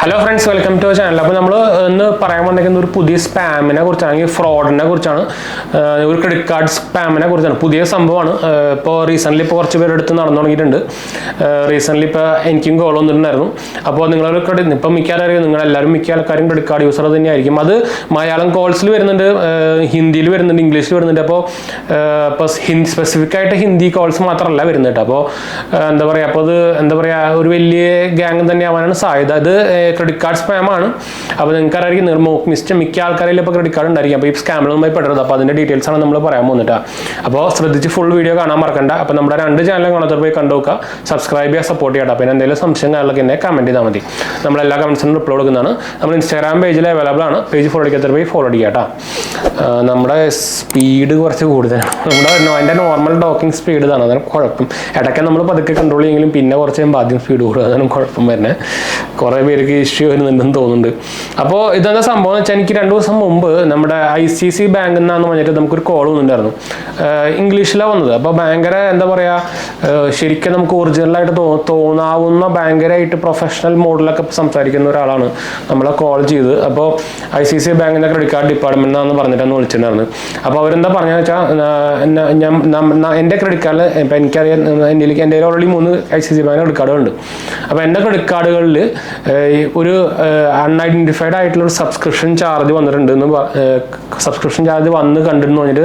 Hello friends, welcome to channel. അപ്പോൾ നമ്മൾ ഇന്ന് പറയാൻ വന്നിരിക്കുന്ന ഒരു പുതിയ സ്പാമിനെ കുറിച്ചാണ്, ഫ്രോഡിനെ കുറിച്ചാണ്, ഒരു ക്രെഡിറ്റ് കാർഡ് സ്പാമിനെ കുറിച്ചാണ്. പുതിയ സംഭവമാണ്. ഇപ്പോൾ റീസെൻ്റ്ലി കുറച്ച് പേരെടുത്ത് നടന്നു തുടങ്ങിയിട്ടുണ്ട്. റീസെൻ്റ്ലി ഇപ്പോൾ എനിക്കും കോൾ വന്നിട്ടുണ്ടായിരുന്നു. അപ്പോൾ നിങ്ങളൊരു ഇപ്പം മിക്ക ആൾക്കാരും ക്രെഡിറ്റ് കാർഡ് യൂസർ തന്നെയായിരിക്കും. അത് മലയാളം കോൾസിൽ വരുന്നുണ്ട്, ഹിന്ദിയിൽ വരുന്നുണ്ട്, ഇംഗ്ലീഷിൽ വരുന്നുണ്ട്. അപ്പോൾ സ്പെസിഫിക് ആയിട്ട് ഹിന്ദി കോൾസ് മാത്രമല്ല വരുന്നുണ്ട്. അപ്പോൾ ഒരു വലിയ ഗ്യാങ് തന്നെ ആവാനാണ് സാധ്യത. അത് ക്രെഡിറ്റ് കാർഡ് സ്പാമാണ്. അപ്പോൾ നിങ്ങൾക്ക് അറിയാം, മിക്ക ആൾക്കാരിലും ഇപ്പോൾ ക്രെഡിറ്റ് കാർഡ് ഉണ്ടായിരിക്കും. അപ്പോൾ ഈ സ്കാമിലൊന്നും പെട്ടത്. അപ്പോൾ അതിൻ്റെ ഡീറ്റെയിൽസ് ആണ് നമ്മൾ പറയാൻ പോകുന്നത്. അപ്പോൾ ശ്രദ്ധിച്ച് ഫുൾ വീഡിയോ കാണാൻ മറക്കണ്ട. അപ്പോൾ നമ്മുടെ 2 ചാനലും കാണാത്ത പോയി കണ്ടു നോക്കുക, സബ്സ്ക്രൈബ് ചെയ്യുക, സപ്പോർട്ട് ചെയ്യട്ടെ. അപ്പോൾ എന്തെങ്കിലും സംശയം കാര്യങ്ങളൊക്കെ എന്നെ കമൻറ്റ് ചെയ്താൽ മതി. നമ്മളെല്ലാ കമൻസിനും റിപ്ലൈ കൊടുക്കുന്നതാണ്. നമ്മൾ ഇൻസ്റ്റാഗ്രാം പേജിൽ അവൈലബിൾ ആണ്. പേജ് ഫോളോ അടിക്കാത്ത പോയി ഫോളോ അടിക്കുക കേട്ടോ. നമ്മുടെ സ്പീഡ് കുറച്ച് കൂടുതലാണ്. അതിൻ്റെ നോർമൽ ടോക്കിംഗ് സ്പീഡ് ഇതാണ്, അതാണ് കുഴപ്പം. ഇടയ്ക്ക് നമ്മൾ പതുക്കെ കൺട്രോൾ ചെയ്യുമെങ്കിലും പിന്നെ കുറച്ച് കഴിയുമ്പോൾ ആദ്യം സ്പീഡ് കൂടുക, അതാണ് കുഴപ്പം വരുന്നത്. കുറേ പേർക്ക് ഇഷ്യൂ വരുന്നുണ്ടെന്ന് തോന്നുന്നുണ്ട്. അപ്പോൾ ഇതെന്താ സംഭവം എന്ന് വെച്ചാൽ, എനിക്ക് 2 ദിവസം മുമ്പ് നമ്മുടെ ICICI ബാങ്കിൽ നിന്നാന്ന് പറഞ്ഞിട്ട് നമുക്കൊരു കോൾ വന്നിട്ടുണ്ടായിരുന്നു. ഇംഗ്ലീഷിലാണ് വന്നത്. അപ്പോൾ ഭയങ്കര ശരിക്കും നമുക്ക് ഒറിജിനലായിട്ട് തോന്നാവുന്ന ഭയങ്കരമായിട്ട് പ്രൊഫഷണൽ മോഡിലൊക്കെ സംസാരിക്കുന്ന ഒരാളാണ് നമ്മളെ കോൾ ചെയ്ത്. അപ്പോൾ ICICI ബാങ്കിൻ്റെ ക്രെഡിറ്റ് കാർഡ് ഡിപ്പാർട്ട്മെൻറ്റിനാന്ന് പറഞ്ഞിട്ടാണ് വിളിച്ചിട്ടുണ്ടായിരുന്നു. അപ്പോൾ അവരെന്താ പറഞ്ഞതെന്ന് വെച്ചാൽ, എൻ്റെ ക്രെഡിറ്റ് കാർഡിൽ ഇപ്പം എനിക്കറിയാം, എൻ്റെ ഓൾറെഡി 3 ICICI ബാങ്ക് ക്രെഡിറ്റ് കാർഡുകളുണ്ട്. അപ്പോൾ എൻ്റെ ക്രെഡിറ്റ് കാർഡുകളിൽ ഒരു അൺഐഡൻറ്റിഫൈഡ് ആയിട്ടുള്ള ഒരു സബ്സ്ക്രിപ്ഷൻ ചാർജ് വന്നിട്ടുണ്ട് എന്ന് സബ്സ്ക്രിപ്ഷൻ ചാർജ് കണ്ടിട്ട്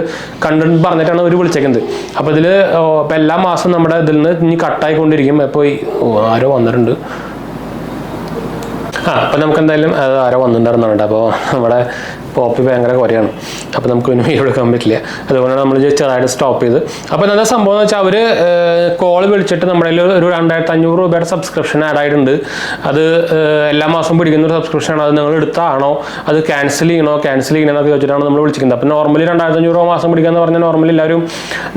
പറഞ്ഞിട്ടാണ് അവർ വിളിച്ചേക്കുന്നത്. അപ്പോൾ ഇതിൽ ഇപ്പം എല്ലാ മാസവും നമ്മുടെ ഇതിൽ നിന്ന് ഇനി കട്ടായിക്കൊണ്ടിരിക്കും. ഇപ്പോൾ ആരോ വന്നിട്ടുണ്ട്. അപ്പോൾ നമുക്ക് എന്തായാലും ആരോ വന്നിട്ടുണ്ടായിരുന്നുണ്ട്. അപ്പോൾ നമ്മുടെ പോപ്പി ഭയങ്കര കുറയാണ്. അപ്പോൾ നമുക്ക് പിന്നെ വീഡിയോ എടുക്കാൻ പറ്റില്ല. അതുകൊണ്ടാണ് നമ്മൾ ചെറുതായിട്ട് സ്റ്റോപ്പ് ചെയ്ത്. അപ്പോൾ എന്താ സംഭവം എന്ന് വെച്ചാൽ, അവർ കോൾ വിളിച്ചിട്ട് നമ്മുടെ ഒരു 2500 രൂപയുടെ സബ്സ്ക്രിപ്ഷൻ ആഡ് ആയിട്ടുണ്ട്. അത് എല്ലാ മാസവും പിടിക്കുന്ന ഒരു സബ്സ്ക്രിപ്ഷനാണ്. അത് നിങ്ങൾ എടുത്താണോ, അത് ക്യാൻസൽ ചെയ്യണമെന്നൊക്കെ ചോദിച്ചിട്ടാണ് നമ്മൾ വിളിച്ചിരിക്കുന്നത്. അപ്പോൾ നോർമലി 2500 രൂപ മാസം പിടിക്കാന്ന് പറഞ്ഞാൽ നോർമലി എല്ലാവരും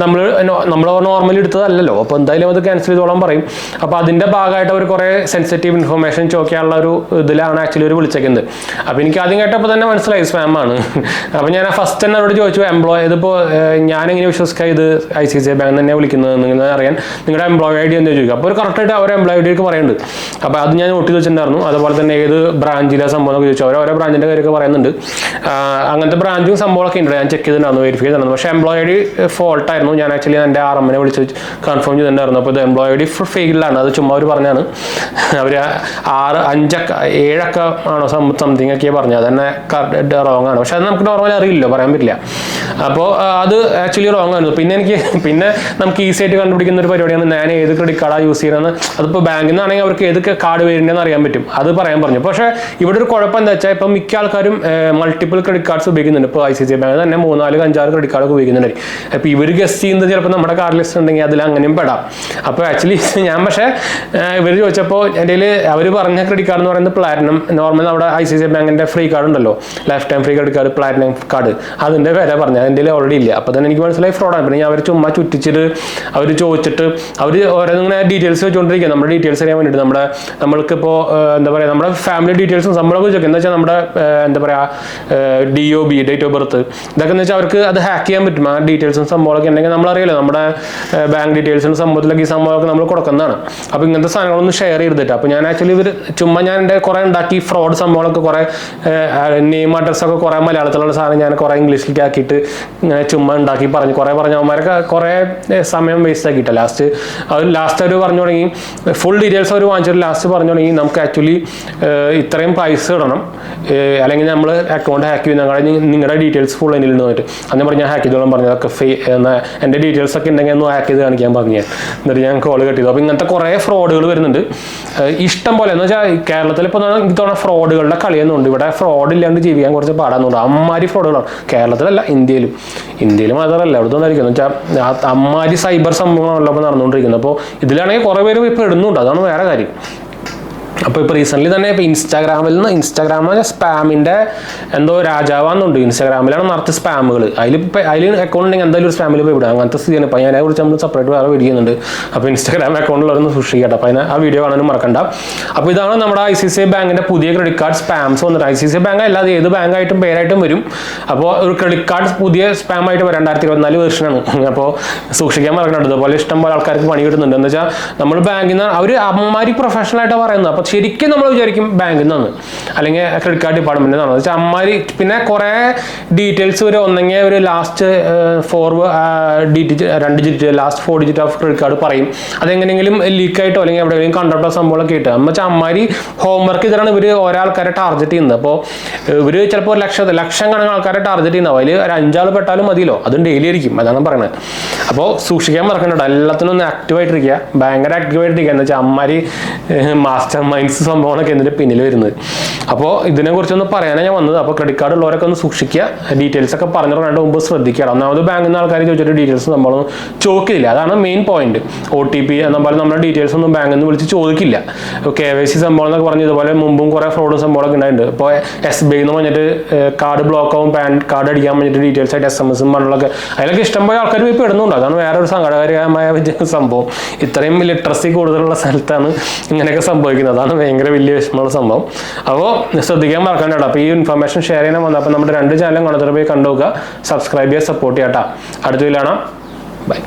നമ്മൾ നോർമലി എടുത്തതല്ലല്ലോ. അപ്പോൾ എന്തായാലും അത് ക്യാൻസൽ ചെയ്തോളാൻ പറയും. അപ്പോൾ അതിൻ്റെ ഭാഗമായിട്ട് അവർ കുറേ സെൻസിറ്റീവ് ഇൻഫർമേഷൻ ചോദിക്കാനുള്ള ഒരു ഇതിലാണ് ആക്ച്വലി അവർ വിളിച്ചേക്കുന്നത്. അപ്പോൾ എനിക്ക് ആദ്യം കേട്ടപ്പോൾ തന്നെ മനസ്സിലായി സ്പാമാണ്. അപ്പോൾ ഞാൻ ഫസ്റ്റ് തന്നെ അവരോട് ചോദിച്ചു, ഇതിപ്പോൾ ഞാനെങ്ങനെ വിശ്വസിക്കുക ഇത് ICICI ബാങ്ക് തന്നെ വിളിക്കുന്നത് നിങ്ങൾ അറിയാൻ നിങ്ങളുടെ എംപ്ലോയി ID എന്ന് ചോദിക്കുക. അപ്പോൾ ഒരു കറക്റ്റായിട്ട് അവർ എംപ്ലോയി ID ഒക്കെ പറയുന്നുണ്ട്. അപ്പോൾ അത് ഞാൻ നോട്ട് ചെയ്ത് വെച്ചിട്ടുണ്ടായിരുന്നു. അതുപോലെ തന്നെ ഏത് ബ്രാഞ്ചിലെ സംഭവം ഒക്കെ ചോദിച്ചു. ഓരോ ബ്രാഞ്ചിൻ്റെ കാര്യമൊക്കെ പറയുന്നുണ്ട്. അങ്ങനത്തെ ബ്രാഞ്ചും സംഭവമൊക്കെ ഉണ്ട്. ഞാൻ ചെക്ക് ചെയ്തിട്ടുണ്ടായിരുന്നു, വെരിഫൈ ചെയ്തിട്ടുണ്ടായിരുന്നു. പക്ഷേ എംപ്ലോയി ID ഫോൾട്ടായിരുന്നു. ഞാൻ ആക്ച്വലി എൻ്റെ RMനെ വിളിച്ച് കൺഫേം ചെയ്തിട്ടുണ്ടായിരുന്നു. അപ്പോൾ ഇത് എംപ്ലോയി ID ഫെയിലാണ്. അത് ചുമ്മാ അവർ പറഞ്ഞാണ്. അവർ 7 ആണോ സംതിങ് ഒക്കെയാണ് പറഞ്ഞത്. അതന്നെ റോങ് ആണ്. പക്ഷെ അത് നമുക്ക് നോർമലി അറിയില്ല, പറയാൻ പറ്റില്ല. അപ്പോൾ അത് ആക്ച്വലി റോങ് ആയിരുന്നു. പിന്നെ നമുക്ക് ഈസി ആയിട്ട് കണ്ടുപിടിക്കുന്ന ഒരു പരിപാടിയാണ് ഞാൻ ഏത് ക്രെഡിറ്റ് കാർഡാണ് യൂസ് ചെയ്യുന്നത്. അതിപ്പോൾ ബാങ്കിൽ നിന്നാണെങ്കിൽ അവർക്ക് ഏത് കാർഡ് വരുന്നതെന്ന് അറിയാൻ പറ്റും. അത് പറയാൻ പറഞ്ഞു. പക്ഷേ ഇവിടെ ഒരു കുഴപ്പം എന്താ വെച്ചാൽ, ഇപ്പം മിക്ക ആൾക്കാരും മൾട്ടിപ്പിൾ ക്രെഡിറ്റ് കാർഡ്സ് ഉപയോഗിക്കുന്നുണ്ട്. ഇപ്പോൾ ICICI ബാങ്കിൽ തന്നെ 3, 4, 5, 6 ക്രെഡിറ്റ് കാർഡ് ഉപയോഗിക്കുന്നുണ്ട്. അപ്പോൾ ഇവർ ഗസ്റ്റ് ചെയ്യുന്നത് ചിലപ്പോൾ നമ്മുടെ കാർഡ് ലിസ്റ്റ് ഉണ്ടെങ്കിൽ അതിൽ അങ്ങനെയും പെടാം. അപ്പോൾ ആക്ച്വലി പക്ഷേ ഇവർ ചോദിച്ചപ്പോൾ എൻ്റെ അവർ പറഞ്ഞ ക്രെഡിറ്റ് കാർഡ് എന്ന് പറയുന്നത് പ്ലാറ്റിനം, നോർമൽ നമ്മുടെ ICICI ബാങ്കിൻ്റെ ഫ്രീ കാർഡ് ഉണ്ടല്ലോ, life time free credit card, platinum card, അതിൻ്റെ വില പറഞ്ഞു. അതിൻ്റെ ഓൾറെഡി ഇല്ല. അപ്പോൾ തന്നെ എനിക്ക് മനസ്സിലായി ഫ്രോഡാണ്. പിന്നെ ഞാൻ അവർ ചുമ്മാ ചുറ്റിച്ചിട്ട് അവർ ചോദിച്ചിട്ട് അവർ ഓരോന്നിങ്ങനെ ഡീറ്റെയിൽസ് വെച്ചുകൊണ്ടിരിക്കുക. നമ്മുടെ ഡീറ്റെയിൽസ് അറിയാൻ വേണ്ടിയിട്ട് നമ്മൾക്കിപ്പോൾ നമ്മുടെ ഫാമിലി ഡീറ്റെയിൽസും സംഭവമൊക്കെ ചോദിക്കുക. എന്താ വെച്ചാൽ നമ്മുടെ DOB, ഡേറ്റ് ഓഫ് ബർത്ത്, ഇതൊക്കെ എന്ന് വെച്ചാൽ അവർക്ക് അത് ഹാക്ക് ചെയ്യാൻ പറ്റും. ആ ഡീറ്റെയിൽസും സംഭവമൊക്കെ ഉണ്ടെങ്കിൽ നമ്മളറിയില്ല, നമ്മുടെ ബാങ്ക് ഡീറ്റെയിൽസിൻ്റെ സംഭവത്തിലൊക്കെ ഈ സംഭവമൊക്കെ നമ്മൾ കൊടുക്കുന്നതാണ്. അപ്പോൾ ഇങ്ങനത്തെ സാധനങ്ങളൊന്നും ഷെയർ ചെയ്തിട്ട്, അപ്പോൾ ഞാൻ ആക്ച്വലി ഞാൻ എൻ്റെ കുറേ ഉണ്ടാക്കി ഫ്രോഡ് സംഭവങ്ങളൊക്കെ കുറേ നെയിം അഡ്രസ്സൊക്കെ കുറേ മലയാളത്തിലുള്ള സാധനം ഞാൻ കുറേ ഇംഗ്ലീഷിലേക്ക് ആക്കിയിട്ട് ഇങ്ങനെ ചുമ്മാ ഉണ്ടാക്കി കുറേ അവന്മാരൊക്കെ കുറേ സമയം വേസ്റ്റ് ആക്കിയിട്ടാണ്. ലാസ്റ്റ് അവർ പറഞ്ഞു തുടങ്ങി, ഫുൾ ഡീറ്റെയിൽസ് അവർ വാങ്ങിച്ചിട്ട് ലാസ്റ്റ് പറഞ്ഞു തുടങ്ങി, നമുക്ക് ആക്ച്വലി ഇത്രയും പൈസ ഇടണം, അല്ലെങ്കിൽ നമ്മൾ അക്കൗണ്ട് ഹാക്ക് ചെയ്യുന്ന നിങ്ങളുടെ ഡീറ്റെയിൽസ് ഫുൾ എന്നിൽ നിന്ന് വന്നിട്ട് അന്ന് പറഞ്ഞാൽ ഹാക്ക് ചെയ്തോളം പറഞ്ഞു. അതൊക്കെ എൻ്റെ ഡീറ്റെയിൽസ് ഒക്കെ ഉണ്ടെങ്കിൽ ഒന്ന് ഹാക്ക് ചെയ്ത് കാണിക്കാൻ പറഞ്ഞു. എന്നിട്ട് ഞാൻ കോൾ കട്ട് ചെയ്തു. അപ്പോൾ ഇങ്ങനത്തെ കുറേ ഫ്രോഡുകൾ വരുന്നുണ്ട് ഇഷ്ടം പോലെ. എന്ന് വെച്ചാൽ കേരളത്തിൽ ഇപ്പോൾ ഇത്തവണ ഫ്രോഡുകളുടെ കളിയൊന്നുണ്ട്. ഇവിടെ ഫ്രോഡ് ഇല്ലാണ്ട് ജീവിക്കാൻ കുറച്ച് പാടാന്നുണ്ട്. അമ്മാരി ഫ്രോഡുകളാണ്. കേരളത്തിലല്ല, ഇന്ത്യയിൽ മാത്രമല്ല, എവിടെ നിന്നായിരിക്കും എന്ന് വെച്ചാൽ അമ്മാരി സൈബർ സംഭവങ്ങളാണല്ലോ ഇപ്പോൾ നടന്നുകൊണ്ടിരിക്കുന്നത്. അപ്പോൾ ഇതിലാണെങ്കിൽ കുറേ പേര് ഇപ്പോൾ ഇടുന്നുണ്ട്, അതാണ് വേറെ കാര്യം. അപ്പോൾ ഇപ്പോൾ റീസെൻ്റ്ലി തന്നെ ഇപ്പോൾ ഇൻസ്റ്റാഗ്രാമിൽ സ്പാമിൻ്റെ എന്തോ രാജാവാന്നുണ്ട്. ഇൻസ്റ്റാഗ്രാമിലാണ് നിറച്ച് സ്പാമുകൾ. അതിൽ അക്കൗണ്ട് ഉണ്ടെങ്കിൽ എന്തായാലും ഒരു സ്പാമിൽ പോയി വിടുക. അങ്ങനത്തെ സ്ഥിതിയാണ്. അപ്പോൾ അതിനെക്കുറിച്ച് നമ്മൾ സെപ്പറേറ്റ് വേറെ വീഡിയോ ചെയ്യുന്നുണ്ട്. അപ്പോൾ ഇൻസ്റ്റാഗ്രാം അക്കൗണ്ടിലൊന്ന് സൂക്ഷിക്കട്ടെ. അപ്പോൾ ആ വീഡിയോ കാണാനും മറക്കണ്ട. അപ്പോൾ ഇതാണ് നമ്മുടെ ICICI ബാങ്കിൻ്റെ പുതിയ ക്രെഡിറ്റ് കാർഡ് സ്പാംസ് വന്നിട്ട്. ICICI ബാങ്ക് അല്ലാതെ ഏത് ബാങ്കായിട്ടും പേരായിട്ടും വരും. അപ്പോൾ ഒരു ക്രെഡിറ്റ് കാർഡ് പുതിയ സ്പാമായിട്ട് 2024 വേർഷനാണ്. അപ്പോൾ സൂക്ഷിക്കാൻ മറക്കണ്ട. അതുപോലെ ഇഷ്ടംപോലെ ആൾക്കാർക്ക് പണി കിട്ടുന്നുണ്ട്. എന്ന് വെച്ചാൽ നമ്മൾ ബാങ്കിൽ നിന്ന് അവർ അമ്മമാരി പ്രൊഫഷണലായിട്ട് പറയുന്നത്. അപ്പോൾ ശരിക്കും നമ്മൾ വിചാരിക്കും ബാങ്കിൽ നിന്നാണ് അല്ലെങ്കിൽ ക്രെഡിറ്റ് കാർഡ് ഡിപ്പാർട്ട്മെന്റിൽ നിന്നാണ് വെച്ചാൽ അമ്മാരി. പിന്നെ കുറേ ഡീറ്റെയിൽസ് ഒരു ഒന്നെങ്കിൽ ഒരു last 2 digit last 4 digit of credit card പറയും. അതെങ്ങനെയെങ്കിലും ലീക്കായിട്ടോ അല്ലെങ്കിൽ എവിടെയെങ്കിലും കണ്ടിട്ടോ സംഭവങ്ങളൊക്കെ കിട്ടുക. എന്ന് വെച്ചാൽ അമ്മാരി ഹോംവർക്ക് ഇതാണ് ഇവർ ഓരോ ആൾക്കാരെ ടാർഗറ്റ് ചെയ്യുന്നത്. അപ്പോൾ ഇവർ ചിലപ്പോൾ ലക്ഷം കണക്കിന് ആൾക്കാരെ ടാർഗറ്റ് ചെയ്യുന്നത്. അതിൽ ഒരു 5 ആൾ പെട്ടാലും മതിയല്ലോ, അതും ഡെയിലി ആയിരിക്കും. അതാണ് പറയുന്നത്. അപ്പോൾ സൂക്ഷിക്കാൻ മറക്കണ്ടോ, എല്ലാത്തിനും ഒന്ന് ആക്റ്റീവായിട്ടിരിക്കുക, ഭയങ്കര ആക്റ്റീവായിട്ടിരിക്കുക. എന്ന് വെച്ചാൽ അമ്മാരി മാസ്റ്റർ മൈൻഡ്സ് സംഭവങ്ങളൊക്കെ ഇതിൻ്റെ പിന്നിൽ വരുന്നത്. അപ്പോൾ ഇതിനെക്കുറിച്ചൊന്ന് പറയാനാണ് ഞാൻ വന്നത്. അപ്പോൾ ക്രെഡിറ്റ് കാർഡ് ഉള്ളവരൊക്കെ ഒന്ന് സൂക്ഷിക്കുക, ഡീറ്റെയിൽസ് ഒക്കെ പറഞ്ഞു തുടങ്ങേണ്ട മുമ്പ് ശ്രദ്ധിക്കുക. ഒന്നാമത് ബാങ്കിൽ നിന്ന് ആൾക്കാർ ചോദിച്ചിട്ട് ഡീറ്റെയിൽസ് നമ്മളൊന്നും ചോദിക്കില്ല, അതാണ് മെയിൻ പോയിന്റ്. OTP എന്നുപോലെ നമ്മുടെ ഡീറ്റെയിൽസ് ഒന്നും ബാങ്കിൽ നിന്ന് വിളിച്ച് ചോദിക്കില്ല. KYC സംഭവം എന്നൊക്കെ പറഞ്ഞ് ഇതുപോലെ മുമ്പും കുറേ ഫ്രോഡും സംഭവങ്ങളൊക്കെ ഉണ്ടായിട്ടുണ്ട്. ഇപ്പോൾ SBI എന്ന് പറഞ്ഞിട്ട് കാർഡ് ബ്ലോക്ക് ആവും, പാൻ കാർഡ് അടിക്കാൻ വേണ്ടിയിട്ട് ഡീറ്റെയിൽസ് ആയിട്ട് SMS പറഞ്ഞൊക്കെ അതിലൊക്കെ ഇഷ്ടംപോലെ ആൾക്കാർ പോയി പെടുന്നുണ്ട്. അതാണ് വേറൊരു സങ്കടകരമായ സംഭവം. ഇത്രയും ലിറ്ററസി കൂടുതലുള്ള സ്ഥലത്താണ് ഇങ്ങനെയൊക്കെ സംഭവിക്കുന്നത്. അതാണ് ഭയങ്കര വലിയ വിഷമമുള്ള സംഭവം. അപ്പോൾ ശ്രദ്ധിക്കാൻ മറക്കണ്ട. അപ്പോൾ ഈ ഇൻഫർമേഷൻ ഷെയർ ചെയ്യാൻ വന്നത്. അപ്പോൾ നമ്മുടെ 2 ചാനലും കാണാത്ത പോയി കണ്ടുനോക്കുക, സബ്സ്ക്രൈബ് ചെയ്യുക, സപ്പോർട്ട് ചെയ്യാം. അടുത്ത വീഡിയോയിൽ കാണാം. ബൈ.